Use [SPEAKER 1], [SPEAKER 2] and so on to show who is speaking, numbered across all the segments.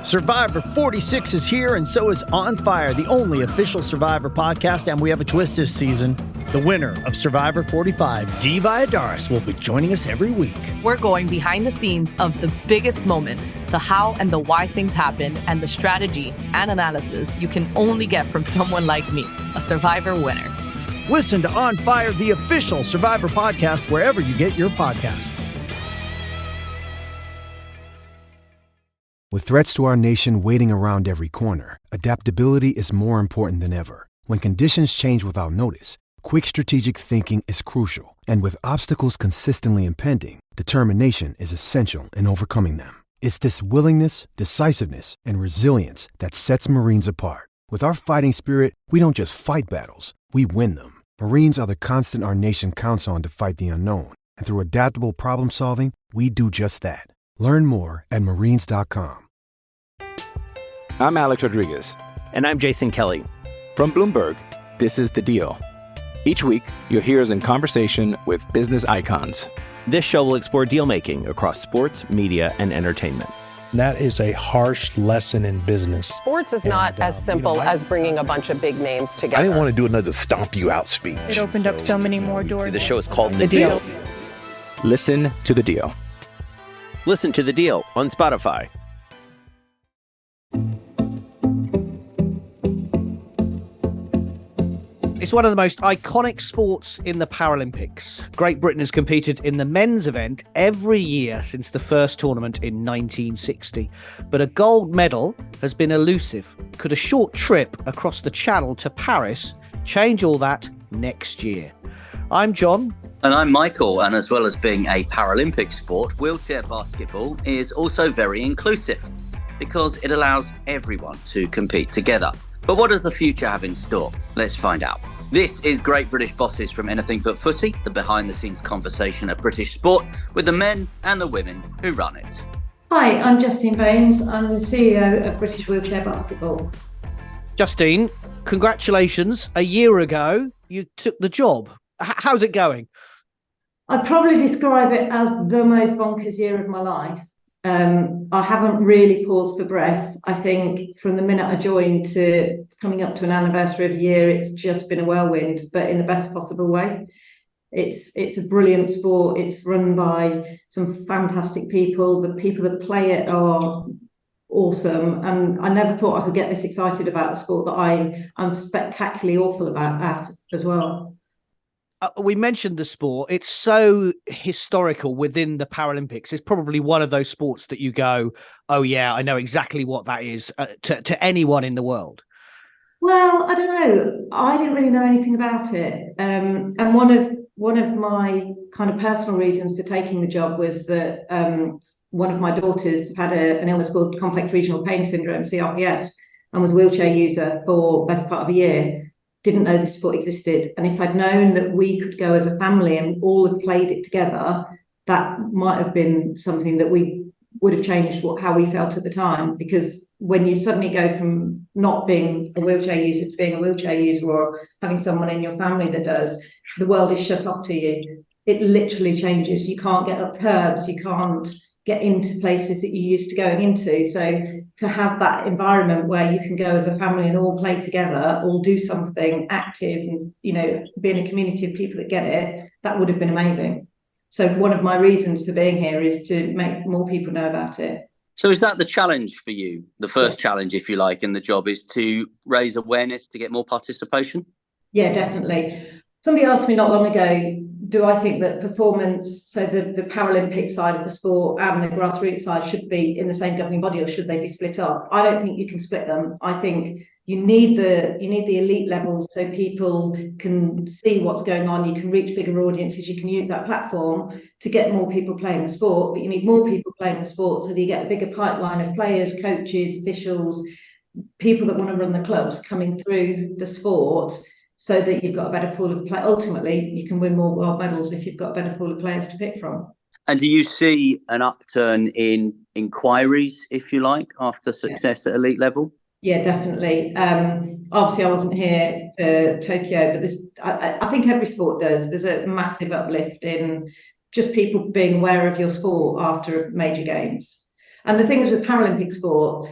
[SPEAKER 1] Survivor 46 is here, and so is On Fire, the only official Survivor podcast, and we have a twist this season. The winner of Survivor 45, Dee Valladares, will be joining us every week.
[SPEAKER 2] We're going behind the scenes of the biggest moments, the how and the why things happen, and the strategy and analysis you can only get from someone like me, a Survivor winner.
[SPEAKER 1] Listen to On Fire, the official Survivor podcast, wherever you get your podcasts.
[SPEAKER 3] With threats to our nation waiting around every corner, adaptability is more important than ever. When conditions change without notice, quick strategic thinking is crucial. And with obstacles consistently impending, determination is essential in overcoming them. It's this willingness, decisiveness, and resilience that sets Marines apart. With our fighting spirit, we don't just fight battles, we win them. Marines are the constant our nation counts on to fight the unknown. And through adaptable problem solving, we do just that. Learn more at marines.com.
[SPEAKER 4] I'm Alex Rodriguez.
[SPEAKER 5] And I'm Jason Kelly.
[SPEAKER 4] From Bloomberg, this is The Deal. Each week, you'll hear us in conversation with business icons.
[SPEAKER 5] This show will explore deal-making across sports, media, and entertainment.
[SPEAKER 6] That is a harsh lesson in business.
[SPEAKER 7] Sports is not as simple as bringing a bunch of big names together.
[SPEAKER 8] I didn't want to do another stomp you out speech.
[SPEAKER 9] It opened up so many more doors.
[SPEAKER 5] The show is called The Deal.
[SPEAKER 4] Listen to The Deal.
[SPEAKER 5] Listen to The Deal on Spotify.
[SPEAKER 10] It's one of the most iconic sports in the Paralympics. Great Britain has competed in the men's event every year since the first tournament in 1960. But a gold medal has been elusive. Could a short trip across the Channel to Paris change all that next year? I'm John.
[SPEAKER 11] And I'm Michael, and as well as being a Paralympic sport, wheelchair basketball is also very inclusive because it allows everyone to compete together. But what does the future have in store? Let's find out. This is Great British Bosses from Anything But Footy, the behind-the-scenes conversation of British sport with the men and the women who run it.
[SPEAKER 12] Hi, I'm Justine Baynes. I'm the CEO of British Wheelchair Basketball.
[SPEAKER 10] Justine, congratulations. A year ago, you took the job. How's it going?
[SPEAKER 12] I'd probably describe it as the most bonkers year of my life. I haven't really paused for breath. I think from the minute I joined to coming up to an anniversary of a year, it's just been a whirlwind, but in the best possible way. It's a brilliant sport. It's run by some fantastic people. The people that play it are awesome. And I never thought I could get this excited about a sport that I'm spectacularly awful about as well.
[SPEAKER 10] We mentioned the sport. It's so historical within the Paralympics. It's probably one of those sports that you go, oh, yeah, I know exactly what that is to anyone in the world.
[SPEAKER 12] Well, I don't know. I didn't really know anything about it. And one of my kind of personal reasons for taking the job was that one of my daughters had an illness called complex regional pain syndrome, CRPS, and was a wheelchair user for the best part of a year. Didn't know this sport existed. And if I'd known that we could go as a family and all have played it together, that might have been something that we would have changed how we felt at the time. Because when you suddenly go from not being a wheelchair user to being a wheelchair user or having someone in your family that does, the world is shut off to you. It literally changes. You can't get up curbs. You can't get into places that you used to going into. So to have that environment where you can go as a family and all play together, all do something active and, be in a community of people that get it, that would have been amazing. So one of my reasons for being here is to make more people know about it.
[SPEAKER 11] So is that the challenge for you? The first challenge, if you like, in the job is to raise awareness, to get more participation?
[SPEAKER 12] Yeah, definitely. Somebody asked me not long ago, do I think that performance, so the Paralympic side of the sport and the grassroots side should be in the same governing body, or should they be split off? I don't think you can split them. I think you need the elite level so people can see what's going on. You can reach bigger audiences. You can use that platform to get more people playing the sport, but you need more people playing the sport so that you get a bigger pipeline of players, coaches, officials, people that want to run the clubs coming through the sport, so that you've got a better pool of play. Ultimately, you can win more world medals if you've got a better pool of players to pick from.
[SPEAKER 11] And do you see an upturn in inquiries, if you like, after success at elite level?
[SPEAKER 12] Yeah, definitely. Obviously, I wasn't here for Tokyo, but I think every sport does. There's a massive uplift in just people being aware of your sport after major games. And the thing is with Paralympic sport,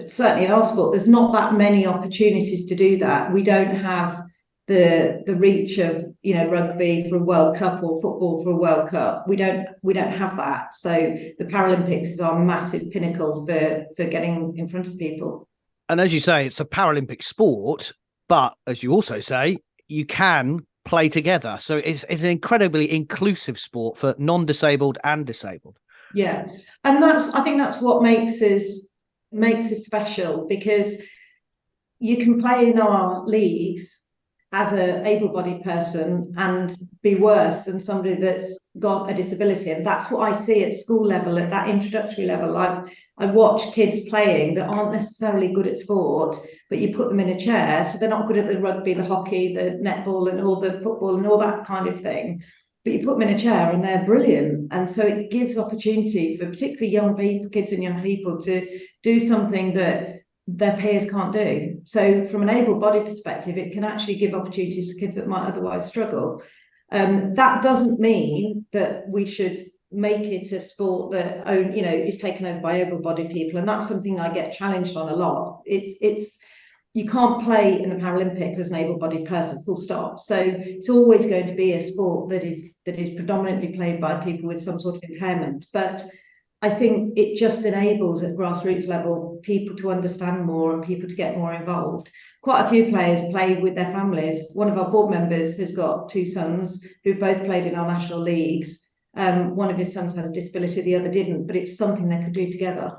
[SPEAKER 12] certainly in our sport, there's not that many opportunities to do that. We don't have the reach of, you know, rugby for a World Cup or football for a World Cup. We don't have that. So the Paralympics is our massive pinnacle for getting in front of people.
[SPEAKER 10] And as you say, it's a Paralympic sport, but as you also say, you can play together. So it's an incredibly inclusive sport for non-disabled and disabled.
[SPEAKER 12] Yeah, and I think that's what makes us special, because you can play in our leagues as an able-bodied person and be worse than somebody that's got a disability. And that's what I see at school level, at that introductory level. I watch kids playing that aren't necessarily good at sport, but you put them in a chair, so they're not good at the rugby, the hockey, the netball and all the football and all that kind of thing. But you put them in a chair and they're brilliant. And so it gives opportunity for particularly young people, kids and young people, to do something that their peers can't do. So from an able-bodied perspective, it can actually give opportunities to kids that might otherwise struggle. That doesn't mean that we should make it a sport that is taken over by able-bodied people, and that's something I get challenged on a lot. It's you can't play in the Paralympics as an able-bodied person, full stop. So it's always going to be a sport that is predominantly played by people with some sort of impairment. But I think it just enables at grassroots level people to understand more and people to get more involved. Quite a few players play with their families. One of our board members has got two sons who've both played in our national leagues. One of his sons had a disability, the other didn't, but it's something they could do together.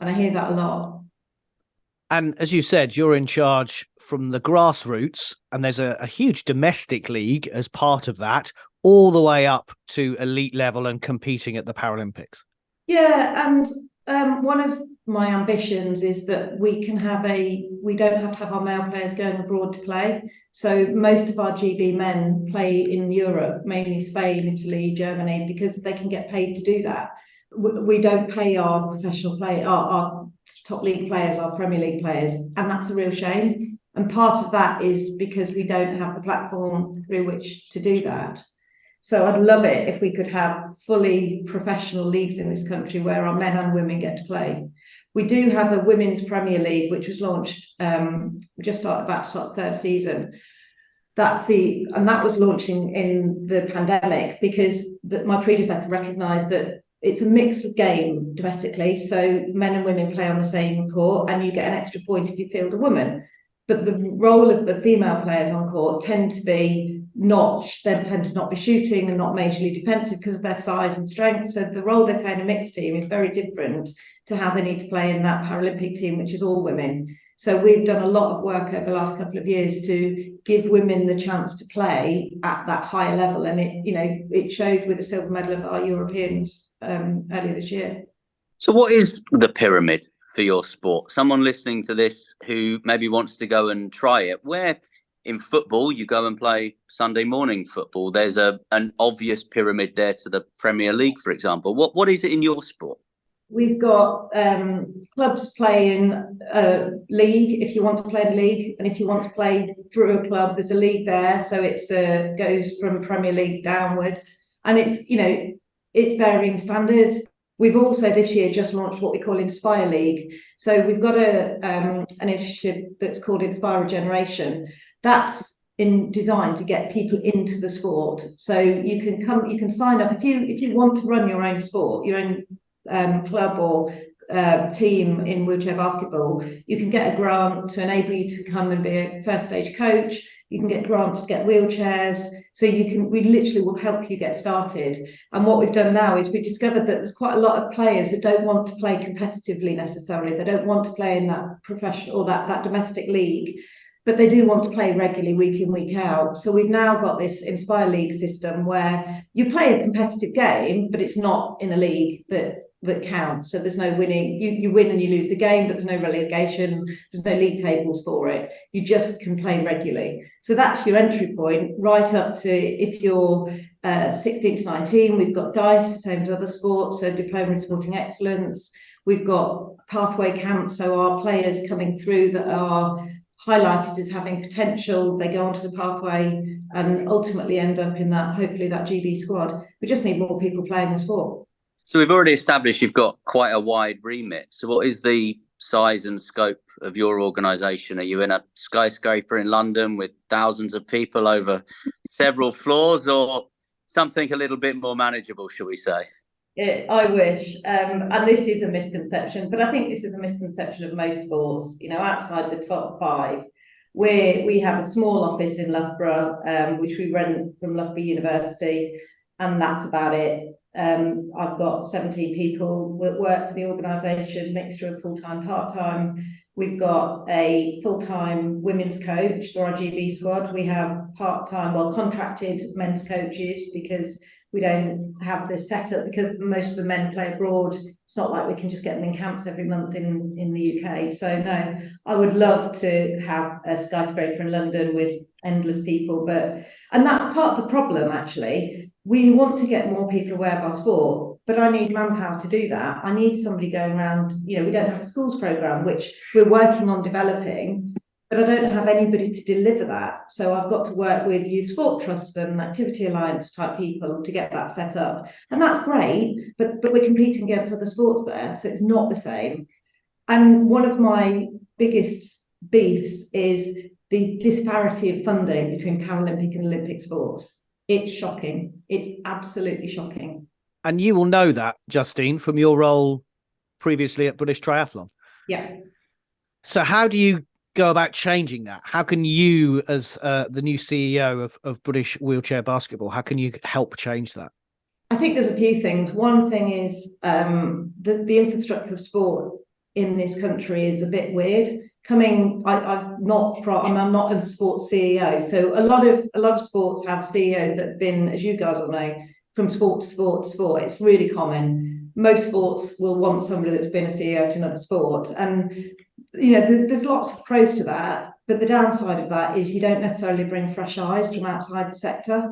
[SPEAKER 12] And I hear that a lot.
[SPEAKER 10] And as you said, you're in charge from the grassroots, and there's a huge domestic league as part of that, all the way up to elite level and competing at the Paralympics.
[SPEAKER 12] Yeah, and one of my ambitions is that we don't have to have our male players going abroad to play. So most of our GB men play in Europe, mainly Spain, Italy, Germany, because they can get paid to do that. We don't pay our professional our top league players, our Premier League players, and that's a real shame. And part of that is because we don't have the platform through which to do that. So I'd love it if we could have fully professional leagues in this country where our men and women get to play. We do have a Women's Premier League, which was launched about to start the third season. That was launching in the pandemic because my predecessor recognised that it's a mixed game domestically. So men and women play on the same court, and you get an extra point if you field a woman. But the role of the female players on court tend to not be shooting and not majorly defensive because of their size and strength. So the role they play in a mixed team is very different to how they need to play in that Paralympic team, which is all women. So we've done a lot of work over the last couple of years to give women the chance to play at that higher level. And it showed with the silver medal of our Europeans earlier this year.
[SPEAKER 11] So what is the pyramid for your sport? Someone listening to this who maybe wants to go and try it, where in football you go and play Sunday morning football, there's an obvious pyramid there to the Premier League, for example. What is it in your sport?
[SPEAKER 12] We've got clubs playing a league if you want to play in a league, and if you want to play through a club, there's a league there. So it's goes from Premier League downwards, and it's varying standards. We've also this year just launched what we call Inspire League. So we've got an initiative that's called Inspire Regeneration. That's designed to get people into the sport. So you can sign up if you want to run your own sport, your own club or team in wheelchair basketball. You can get a grant to enable you to come and be a first stage coach. You can get grants to get wheelchairs. So we literally will help you get started. And what we've done now is we discovered that there's quite a lot of players that don't want to play competitively necessarily. They don't want to play in that professional or that domestic league, but they do want to play regularly week in, week out. So we've now got this Inspire League system where you play a competitive game, but it's not in a league that counts. So there's no winning. You win and you lose the game, but there's no relegation. There's no league tables for it. You just can play regularly. So that's your entry point, right up to if you're 16 to 19, we've got DICE, the same as other sports, so Diploma in Sporting Excellence. We've got pathway camps, so our players coming through that are highlighted as having potential, they go onto the pathway and ultimately end up in hopefully that GB squad. We just need more people playing the sport.
[SPEAKER 11] So we've already established you've got quite a wide remit. So what is the size and scope of your organisation? Are you in a skyscraper in London with thousands of people over several floors, or something a little bit more manageable, shall we say?
[SPEAKER 12] I wish, and this is a misconception, but I think this is a misconception of most sports. Outside the top five, we have a small office in Loughborough, which we rent from Loughborough University, and that's about it. I've got 17 people that work for the organisation, mixture of full-time, part-time. We've got a full-time women's coach for our GB squad. We have part-time, contracted men's coaches, because we don't have the setup, because most of the men play abroad. It's not like we can just get them in camps every month in the UK. So no, I would love to have a skyscraper in London with endless people, and that's part of the problem, actually. We want to get more people aware of our sport, but I need manpower to do that. I need somebody going around. We don't have a schools programme, which we're working on developing, but I don't have anybody to deliver that. So I've got to work with youth sport trusts and activity alliance type people to get that set up. And that's great, but we're competing against other sports there, so it's not the same. And one of my biggest beefs is the disparity of funding between Paralympic and Olympic sports. It's shocking. It's absolutely shocking.
[SPEAKER 10] And you will know that, Justine, from your role previously at British Triathlon.
[SPEAKER 12] Yeah.
[SPEAKER 10] So how do you go about changing that? How can you, as the new CEO of British Wheelchair Basketball, how can you help change that?
[SPEAKER 12] I think there's a few things. One thing is the infrastructure of sport in this country is a bit weird. I'm not a sports CEO, so a lot of sports have CEOs that have been, as you guys all know, from sport to sport to sport. It's really common. Most sports will want somebody that's been a CEO to another sport, and there's lots of pros to that, but the downside of that is you don't necessarily bring fresh eyes from outside the sector.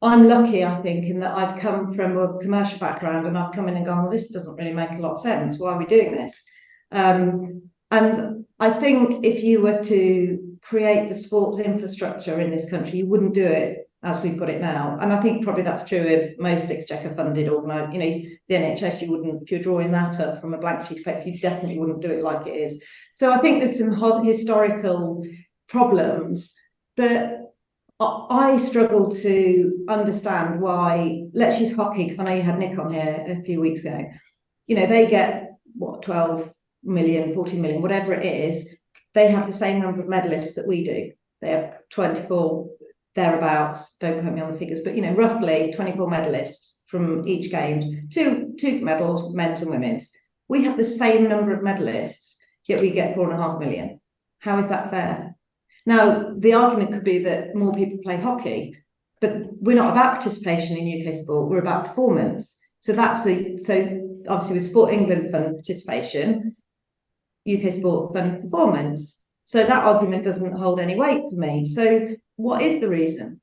[SPEAKER 12] I'm lucky, I think, in that I've come from a commercial background, and I've come in and gone, well, this doesn't really make a lot of sense. Why are we doing this? And I think if you were to create the sports infrastructure in this country, you wouldn't do it as we've got it now. And I think probably that's true of most exchequer funded organised, the NHS, you wouldn't, if you're drawing that up from a blank sheet of paper, you definitely wouldn't do it like it is. So I think there's some historical problems, but I struggle to understand why, let's use hockey, because I know you had Nick on here a few weeks ago. They get, 12 million, 14 million, whatever it is. They have the same number of medalists that we do. They have 24 thereabouts, don't quote me on the figures, but roughly 24 medalists from each game, two medals, men's and women's. We have the same number of medalists, yet we get 4.5 million. How is that fair? Now, the argument could be that more people play hockey, but we're not about participation in UK sport, we're about performance. So obviously with Sport England fund participation, UK sport fund performance. So that argument doesn't hold any weight for me. So what is the reason?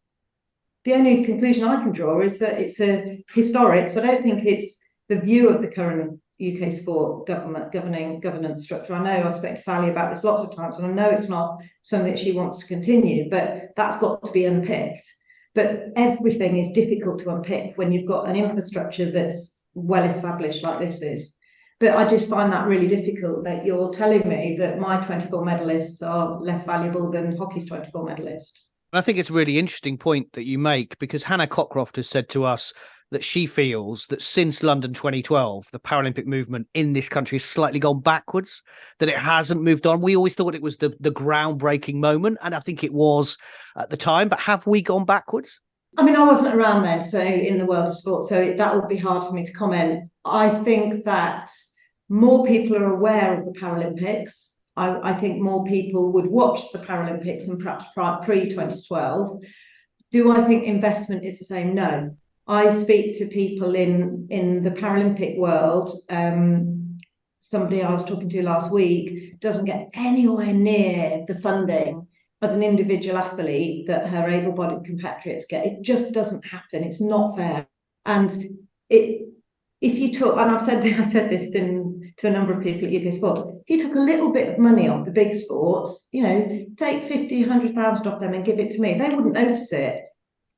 [SPEAKER 12] The only conclusion I can draw is that it's a historic, so I don't think it's the view of the current UK sport governance structure. I know I spoke to Sally about this lots of times, and I know it's not something that she wants to continue, but that's got to be unpicked. But everything is difficult to unpick when you've got an infrastructure that's well established like this is. But I just find that really difficult, that you're telling me that my 24 medalists are less valuable than hockey's 24 medalists.
[SPEAKER 10] I think it's a really interesting point that you make, because Hannah Cockcroft has said to us that she feels that since London 2012, the Paralympic movement in this country has slightly gone backwards, that it hasn't moved on. We always thought it was the groundbreaking moment, and I think it was at the time, but have we gone backwards?
[SPEAKER 12] I mean, I wasn't around then, so in the world of sport, so that would be hard for me to comment. I think that more people are aware of the Paralympics. I think more people would watch the Paralympics and perhaps pre-2012. Do I think investment is the same? No. I speak to people in the Paralympic world. Somebody I was talking to last week doesn't get anywhere near the funding as an individual athlete that her able-bodied compatriots get. It just doesn't happen. It's not fair. And if you took, and I said this to a number of people at UK Sport, if you took a little bit of money off the big sports, take 50, 100,000 off them and give it to me, they wouldn't notice it.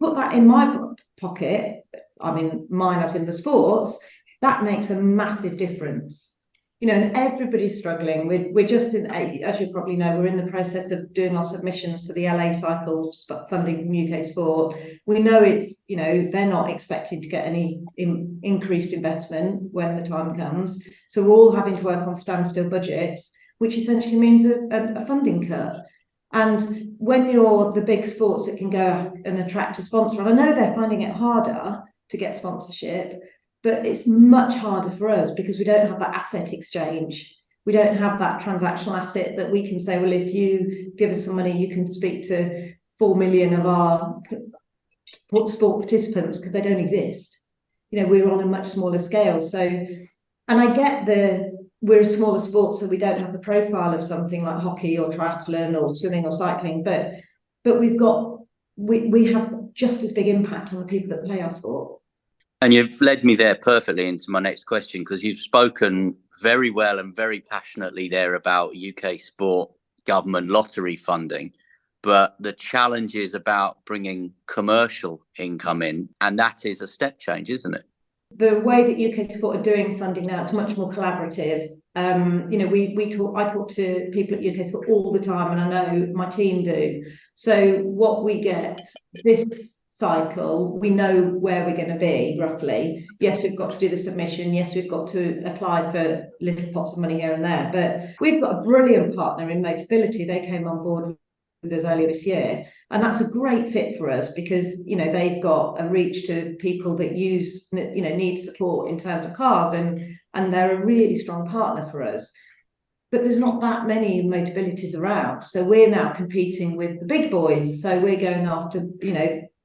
[SPEAKER 12] Put that in my pocket, I mean, mine as in the sports, that makes a massive difference. and everybody's struggling. We're just as you probably know, we're in the process of doing our submissions for the LA cycle funding from UK Sport. We know it's, they're not expecting to get any increased investment when the time comes. So we're all having to work on standstill budgets, which essentially means a funding cut. And when you're the big sports that can go and attract a sponsor, and I know they're finding it harder to get sponsorship, but it's much harder for us because we don't have that asset exchange. We don't have that transactional asset that we can say, well, if you give us some money, you can speak to 4 million of our sport participants, because they don't exist. We're on a much smaller scale. So, and I get we're a smaller sport, so we don't have the profile of something like hockey or triathlon or swimming or cycling, but we have just as big impact on the people that play our sport.
[SPEAKER 11] And you've led me there perfectly into my next question, because you've spoken very well and very passionately there about UK sport government lottery funding. But the challenge is about bringing commercial income in, and that is a step change, isn't it?
[SPEAKER 12] The way that UK Sport are doing funding now, it's much more collaborative. I talk to people at UK Sport all the time, and I know my team do. So what we get this cycle, we know where we're going to be roughly. Yes, we've got to do the submission. Yes, we've got to apply for little pots of money here and there. But we've got a brilliant partner in Motability. They came on board with us earlier this year, and that's a great fit for us because they've got a reach to people that need support in terms of cars, and they're a really strong partner for us. But there's not that many Motabilities around, so we're now competing with the big boys. So we're going after,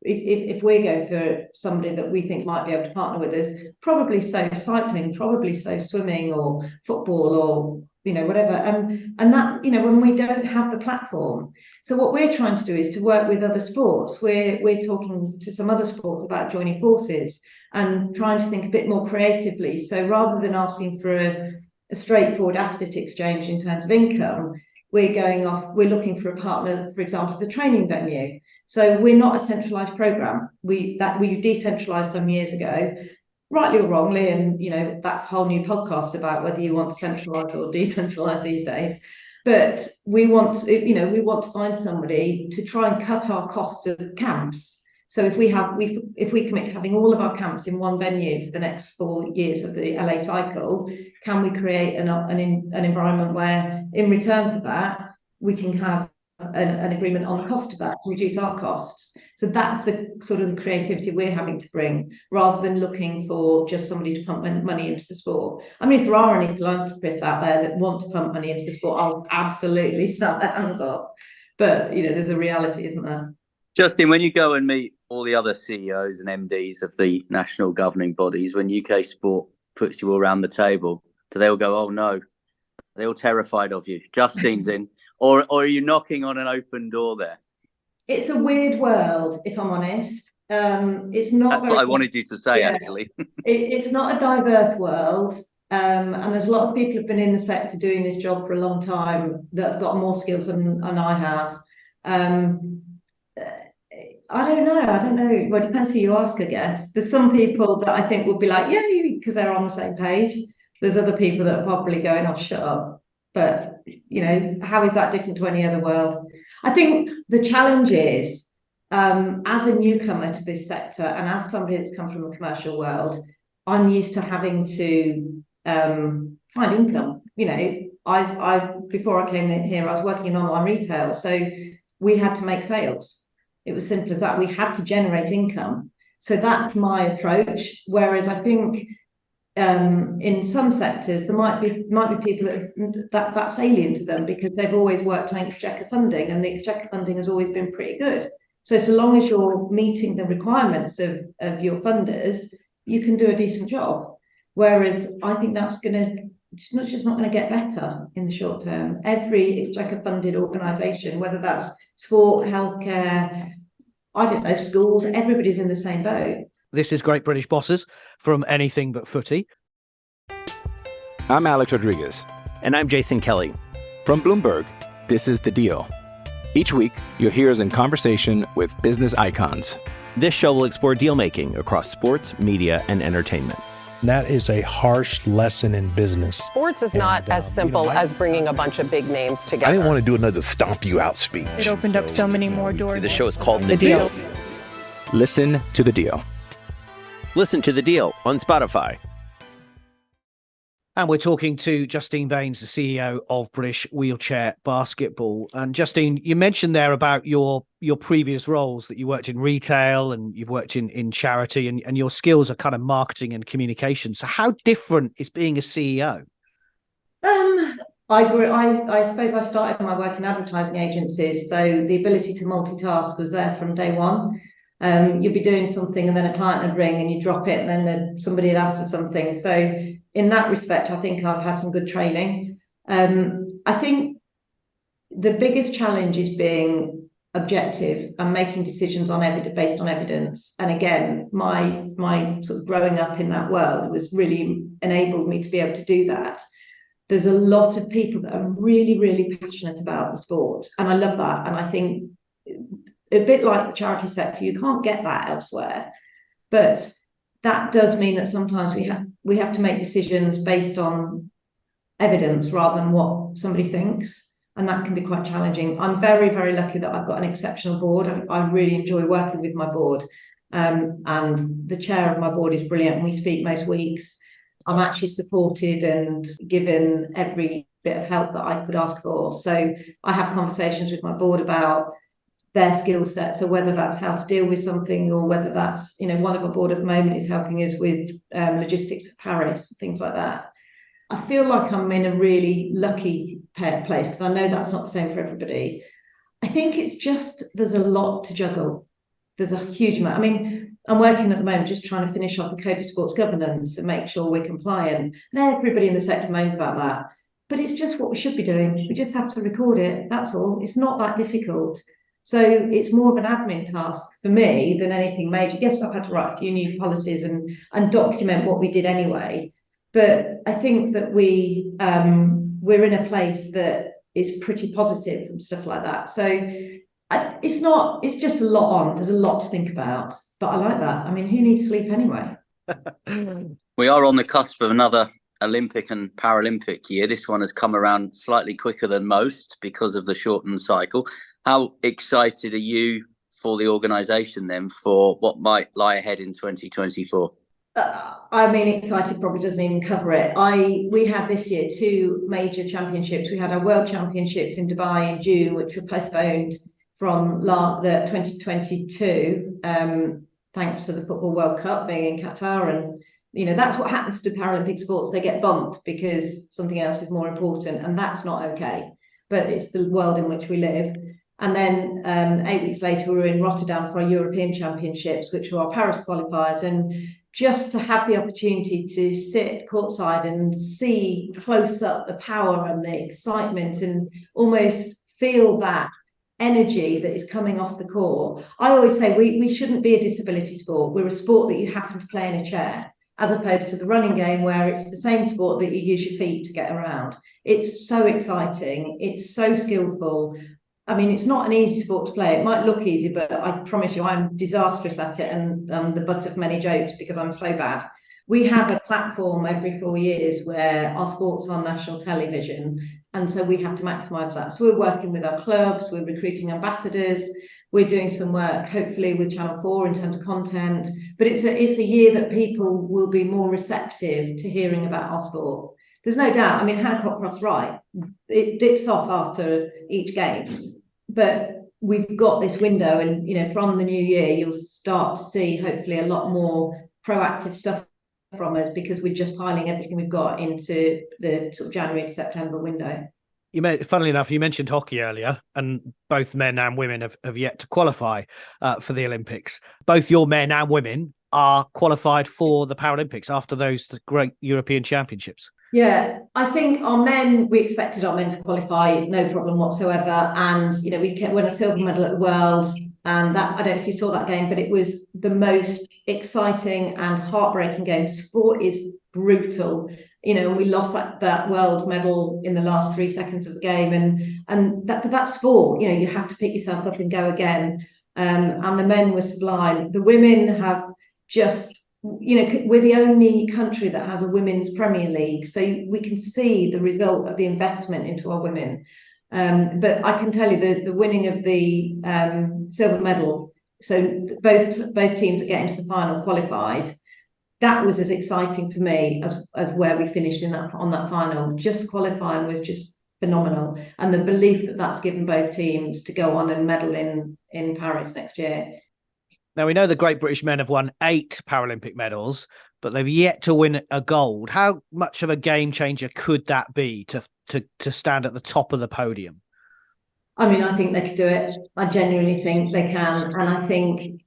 [SPEAKER 12] if we're going for somebody that we think might be able to partner with us, probably so cycling, probably so swimming or football or whatever, and that when we don't have the platform. So what we're trying to do is to work with other sports. We're talking to some other sports about joining forces and trying to think a bit more creatively. So rather than asking for a straightforward asset exchange in terms of income, we're looking for a partner, for example, as a training venue. So we're not a centralized program. We decentralized some years ago, rightly or wrongly, and that's a whole new podcast about whether you want to centralize or decentralize these days. But we want to find somebody to try and cut our cost of camps. So if we commit to having all of our camps in one venue for the next 4 years of the LA cycle, can we create an environment where, in return for that, we can have an agreement on the cost of that to reduce our costs? So that's the sort of the creativity we're having to bring, rather than looking for just somebody to pump money into the sport. I mean, if there are any philanthropists out there that want to pump money into the sport, I'll absolutely snap their hands off. But there's a reality, isn't there?
[SPEAKER 11] Justine, when you go and meet all the other CEOs and MDs of the national governing bodies, when UK Sport puts you all around the table, do they all go, "Oh no"? Are they all terrified of you? Justine's in. Or are you knocking on an open door there?
[SPEAKER 12] It's a weird world, if I'm honest. It's not.
[SPEAKER 11] That's what I wanted you to say, actually.
[SPEAKER 12] It's not a diverse world. And there's a lot of people who've been in the sector doing this job for a long time that have got more skills than I have. I don't know. Well, it depends who you ask, I guess. There's some people that I think will be like, yeah, because they're on the same page. There's other people that are probably going, "Oh, shut up." But, how is that different to any other world? I think the challenge is, as a newcomer to this sector and as somebody that's come from the commercial world, I'm used to having to find income. I before I came here, I was working in online retail. So we had to make sales. It was simple as that. We had to generate income. So that's my approach. Whereas I think in some sectors there might be people that's alien to them because they've always worked on exchequer funding, and the exchequer funding has always been pretty good. So long as you're meeting the requirements of your funders, you can do a decent job. Whereas I think that's it's just not going to get better in the short term. Every exchequer funded organisation, whether that's sport, healthcare, I don't know, schools, everybody's in the same boat.
[SPEAKER 10] This is Great British Bosses from Anything But Footy.
[SPEAKER 4] I'm Alex Rodriguez.
[SPEAKER 5] And I'm Jason Kelly.
[SPEAKER 4] From Bloomberg, this is The Deal. Each week, you'll hear us in conversation with business icons.
[SPEAKER 5] This show will explore deal-making across sports, media, and entertainment.
[SPEAKER 6] And that is a harsh lesson in business.
[SPEAKER 7] Sports is not as simple as bringing a bunch of big names together.
[SPEAKER 8] I didn't want to do another stomp you out speech.
[SPEAKER 9] It opened up so many more doors.
[SPEAKER 5] The show is called The Deal.
[SPEAKER 4] Listen to The Deal.
[SPEAKER 5] Listen to The Deal on Spotify.
[SPEAKER 10] And we're talking to Justine Baynes, the CEO of British Wheelchair Basketball. And Justine, you mentioned there about your previous roles, that you worked in retail and you've worked in charity, and your skills are kind of marketing and communication. So how different is being a CEO?
[SPEAKER 12] I suppose I started my work in advertising agencies, so the ability to multitask was there from day one. You'd be doing something and then a client would ring and you drop it, and then somebody had asked for something. So in that respect, I think I've had some good training. I think the biggest challenge is being objective and making decisions based on evidence. And again, my sort of growing up in that world was really enabled me to be able to do that. There's a lot of people that are really, really passionate about the sport, and I love that. And I think a bit like the charity sector, you can't get that elsewhere. But that does mean that sometimes we have to make decisions based on evidence rather than what somebody thinks, and that can be quite challenging. I'm very, very lucky that I've got an exceptional board. I really enjoy working with my board, and the chair of my board is brilliant, and we speak most weeks. I'm actually supported and given every bit of help that I could ask for. So I have conversations with my board about their skill set. So whether that's how to deal with something, or whether that's, one of our board at the moment is helping us with logistics for Paris, things like that. I feel like I'm in a really lucky place, because I know that's not the same for everybody. I think it's just, there's a lot to juggle. There's a huge amount. I mean, I'm working at the moment just trying to finish off the Code of Sports Governance and make sure we're compliant. And everybody in the sector moans about that. But it's just what we should be doing. We just have to record it. That's all. It's not that difficult. So it's more of an admin task for me than anything major. Yes, I've had to write a few new policies and document what we did anyway. But I think that we're in a place that is pretty positive from stuff like that. So it's just a lot on. There's a lot to think about, but I like that. I mean, who needs sleep anyway?
[SPEAKER 11] We are on the cusp of another Olympic and Paralympic year. This one has come around slightly quicker than most because of the shortened cycle. How excited are you for the organisation then for what might lie ahead in 2024?
[SPEAKER 12] I mean, excited probably doesn't even cover it. We had this year 2 major championships. We had our World Championships in Dubai in June, which were postponed from the 2022, thanks to the Football World Cup being in Qatar. And, that's what happens to Paralympic sports. They get bumped because something else is more important, and that's not okay. But it's the world in which we live. And then 8 weeks later, we were in Rotterdam for our European Championships, which were our Paris qualifiers. And just to have the opportunity to sit courtside and see close up the power and the excitement and almost feel that energy that is coming off the court. I always say we shouldn't be a disability sport. We're a sport that you happen to play in a chair, as opposed to the running game where it's the same sport that you use your feet to get around. It's so exciting. It's so skillful. I mean, it's not an easy sport to play. It might look easy, but I promise you, I'm disastrous at it, and the butt of many jokes because I'm so bad. We have a platform every 4 years where our sport's on national television, and so we have to maximise that. So we're working with our clubs, we're recruiting ambassadors, we're doing some work, hopefully, with Channel 4 in terms of content. But it's a year that people will be more receptive to hearing about our sport. There's no doubt. I mean, Hannah Cockcroft's right. It dips off after each games, but we've got this window, and from the new year, you'll start to see hopefully a lot more proactive stuff from us, because we're just piling everything we've got into the sort of January to September window.
[SPEAKER 10] Funnily enough, you mentioned hockey earlier, and both men and women have yet to qualify for the Olympics. Both your men and women are qualified for the Paralympics after those great European Championships.
[SPEAKER 12] Yeah, I think we expected our men to qualify, no problem whatsoever. And, we won a silver medal at the Worlds. And that, I don't know if you saw that game, but it was the most exciting and heartbreaking game. Sport is brutal. We lost that world medal in the last 3 seconds of the game. And that's sport. You have to pick yourself up and go again. And the men were sublime. The women have just we're the only country that has a women's Premier League, so we can see the result of the investment into our women. But I can tell you the winning of the silver medal, so both teams that get into the final qualified, that was as exciting for me as where we finished on that final. Just qualifying was just phenomenal, and the belief that that's given both teams to go on and medal in Paris next year.
[SPEAKER 10] Now, we know the Great British men have won 8 Paralympic medals, but they've yet to win a gold. How much of a game changer could that be to stand at the top of the podium?
[SPEAKER 12] I mean, I think they could do it. I genuinely think they can. And I think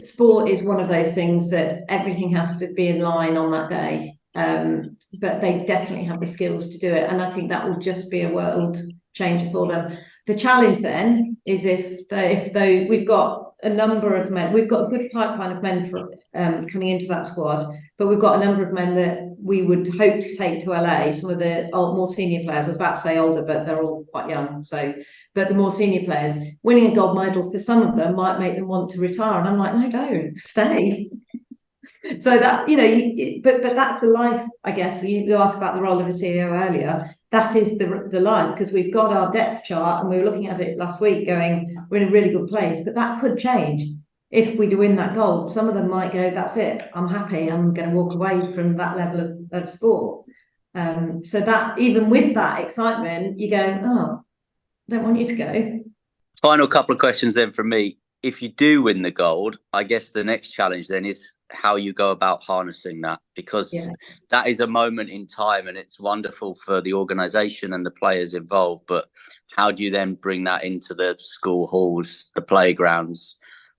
[SPEAKER 12] sport is one of those things that everything has to be in line on that day. But they definitely have the skills to do it. And I think that will just be a world changer for them. The challenge then is if we've got a number of men, we've got a good pipeline of men for coming into that squad, but we've got a number of men that we would hope to take to LA. Some of the more senior players, I was about to say older, but they're all quite young. But the more senior players, winning a gold medal for some of them might make them want to retire. And I'm like, no, don't stay. So that, but that's the life, I guess. You asked about the role of a CEO earlier. That is the life, because we've got our depth chart and we were looking at it last week going, we're in a really good place, but that could change if we do win that gold. Some of them might go, that's it, I'm happy, I'm going to walk away from that level of sport. So that even with that excitement, you go, oh, I don't want you to go.
[SPEAKER 11] Final couple of questions then from me. If you do win the gold, I guess the next challenge then is how you go about harnessing that, because that is a moment in time and it's wonderful for the organisation and the players involved. But how do you then bring that into the school halls, the playgrounds,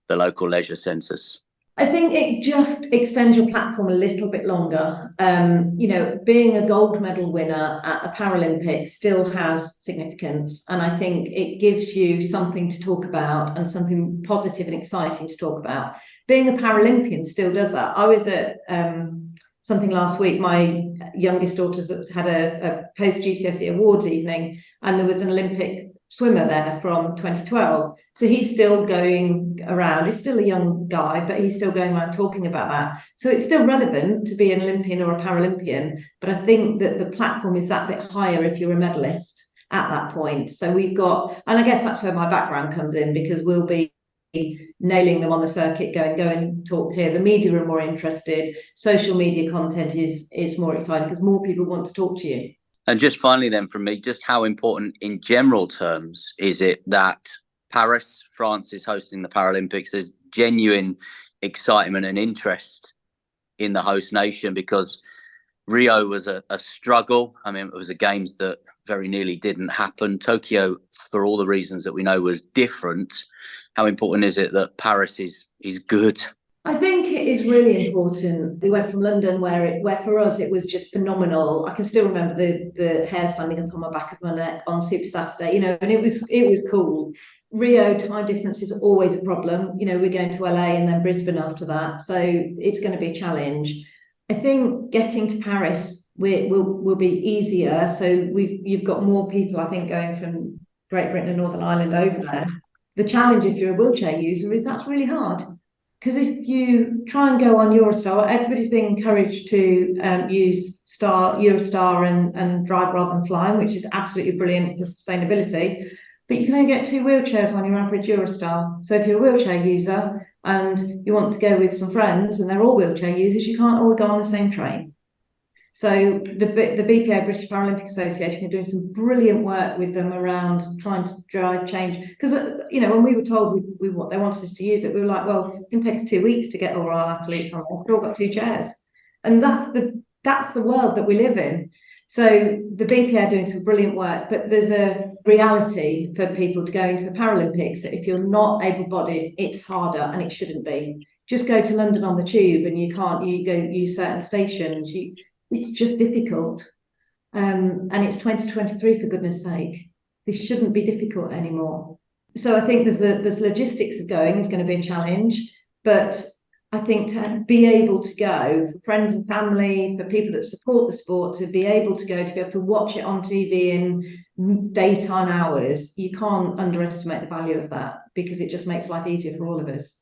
[SPEAKER 11] the local leisure centres?
[SPEAKER 12] I think it just extends your platform a little bit longer. Being a gold medal winner at a Paralympic still has significance. And I think it gives you something to talk about and something positive and exciting to talk about. Being a Paralympian still does that. I was at something last week. My youngest daughter's had a post-GCSE awards evening, and there was an Olympic swimmer there from 2012. So he's still going around. He's still a young guy, but he's still going around talking about that. So it's still relevant to be an Olympian or a Paralympian. But I think that the platform is that bit higher if you're a medalist at that point. So we've got, and I guess that's where my background comes in, because we'll be nailing them on the circuit, go and talk here. The media are more interested. Social media content is more exciting because more people want to talk to you.
[SPEAKER 11] And just finally then from me, just how important in general terms is it that Paris, France is hosting the Paralympics? There's genuine excitement and interest in the host nation, because Rio was a struggle. I mean, it was a games that very nearly didn't happen. Tokyo, for all the reasons that we know, was different. How important is it that Paris is good?
[SPEAKER 12] I think it is really important. We went from London where for us it was just phenomenal. I can still remember the hair standing up on my back of my neck on Super Saturday, and it was cool. Rio, time difference is always a problem. We're going to LA and then Brisbane after that, so it's going to be a challenge. I think getting to Paris will be easier. So you've got more people, I think, going from Great Britain and Northern Ireland over there. The challenge if you're a wheelchair user is that's really hard. Because if you try and go on Eurostar, everybody's being encouraged to use Eurostar and drive rather than flying, which is absolutely brilliant for sustainability. But you can only get 2 wheelchairs on your average Eurostar. So if you're a wheelchair user and you want to go with some friends and they're all wheelchair users, you can't all go on the same train. So the BPA, British Paralympic Association, are doing some brilliant work with them around trying to drive change. Because, when we were told what they wanted us to use it, we were like, well, it can take us 2 weeks to get all our athletes on. We've all got 2 chairs. And that's the world that we live in. So the BPA are doing some brilliant work, but there's a reality for people to go into the Paralympics that if you're not able-bodied, it's harder, and it shouldn't be. Just go to London on the tube and you go use certain stations. It's just difficult. And it's 2023, for goodness sake. This shouldn't be difficult anymore. So I think there's logistics of going is going to be a challenge. But I think to be able to go, for friends and family, for people that support the sport, to be able to watch it on TV in daytime hours, you can't underestimate the value of that, because it just makes life easier for all of us.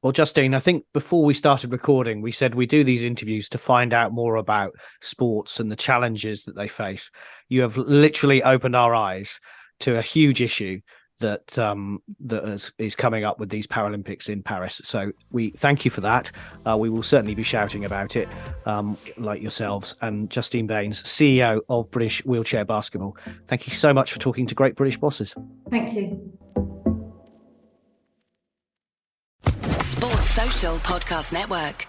[SPEAKER 10] Well, Justine, I think before we started recording, we said we do these interviews to find out more about sports and the challenges that they face. You have literally opened our eyes to a huge issue that is coming up with these Paralympics in Paris. So we thank you for that. We will certainly be shouting about it, like yourselves. And Justine Baynes, CEO of British Wheelchair Basketball, thank you so much for talking to Great British Bosses.
[SPEAKER 12] Thank you.
[SPEAKER 13] Sports Social Podcast Network.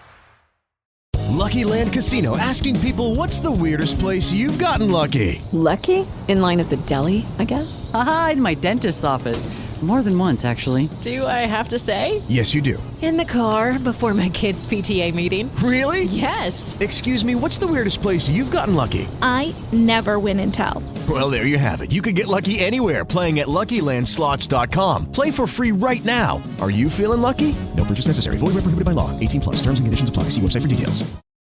[SPEAKER 14] Lucky Land Casino, asking people, what's the weirdest place you've gotten lucky?
[SPEAKER 15] Lucky? In line at the deli, I guess?
[SPEAKER 16] Aha, in my dentist's office. More than once, actually.
[SPEAKER 15] Do I have to say?
[SPEAKER 14] Yes, you do.
[SPEAKER 15] In the car before my kids' PTA meeting.
[SPEAKER 14] Really?
[SPEAKER 15] Yes.
[SPEAKER 14] Excuse me, what's the weirdest place you've gotten lucky?
[SPEAKER 9] I never win and tell.
[SPEAKER 14] Well, there you have it. You can get lucky anywhere, playing at LuckyLandSlots.com. Play for free right now. Are you feeling lucky? No purchase necessary. Void where prohibited by law. 18+. Terms and conditions apply. See website for details.